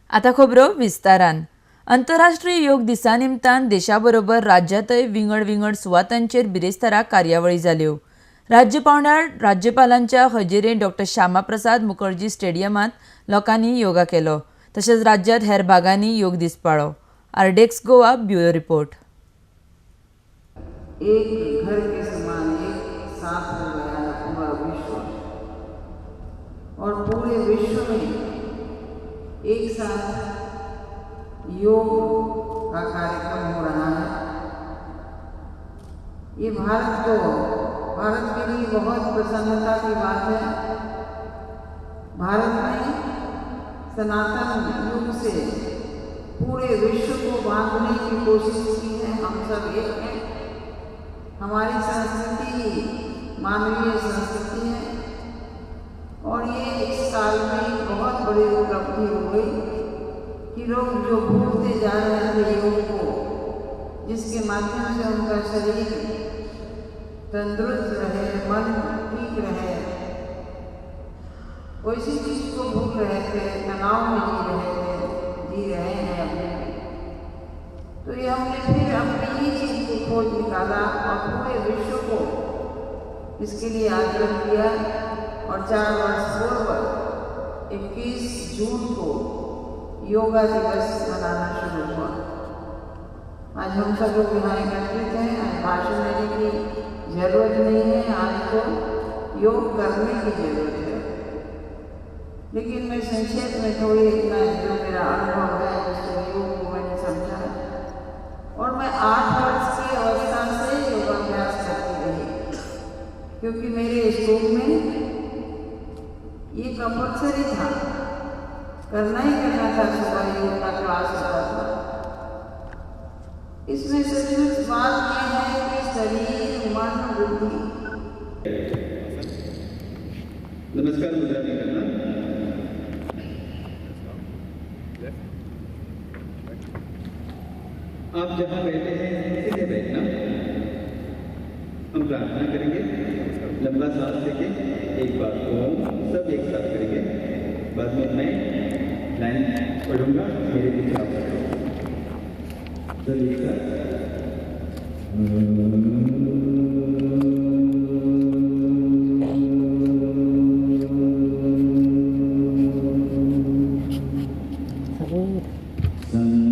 आता खबरो विस्तारान. आंतरराष्ट्रीय योग दिसा निमतान देशाबरोबर राज्यातय विंगड विंगड सुवातांचेर बिरेस्तारा कार्यावळी जाल्यो. राज्य पावण्यार राज्यपालांच्या हजेरेंत डॉ. श्यामा प्रसाद मुखर्जी स्टेडियमांत लोकांनी योगा केलो. तशेंच राज्यांत हेर भागांनी योग दीस पाळ्ळो. आरडेक्स गोवा ब्युरो रिपोर्ट. एक घर के समान एक साथ हो गया है पूरा विश्व, और पूरे विश्व में एक साथ योग का कार्यक्रम हो रहा है। ये भारत के लिए बहुत प्रसन्नता की बात है। भारत ने सनातन युग से पूरे विश्व को बांधने की कोशिश की है। हम सब एक हैं। हमारी संस्कृति मानवीय संस्कृति है, और ये इस साल में बहुत बड़ी उपलब्धि हो गई कि लोग जो भूलते जा रहे थे योग को, जिसके माध्यम से उनका शरीर तंदुरुस्त रहे, मन ठीक रहे, वैसी चीज को भूल रहे थे, तनाव में जी रहे हैं अपने। तो ये हमने फिर अपनी ही चीज को खोज निकाला और पूरे विश्व को इसके लिए आग्रह किया, और 4 वर्ष पूर्व 21 जून को योगा दिवस मनाना शुरू हुआ। आज हम सब लोग यहाँ एकत्रित हैं। आज भाषण देने की जरूरत नहीं है, आज तो योग करने की जरूरत है। लेकिन मैं संक्षेप में थोड़ी इतना जो मेरा अनुभव है उसको योग को मैंने समझा, और मैं 8 वर्ष की अवस्था से योगाभ्यास करती रही, क्योंकि मेरे स्कूल में ये कंपल्सरी था, करना ही करना था। सुबह योग का क्लास होता था। इसमें सचमुच बात यह है कि शरीर मन बुद्धि। नमस्कार मुद्रा नहीं करना। आप जहाँ बैठे हैं सीधे बैठना। हम प्रार्थना करेंगे, लंबा सांस लेके एक बार ओम सब एक साथ करेंगे। बाद में मैं लाइन पढ़ूंगा, मेरे पीछे आप पढ़ो। सब एक साथ। Salud.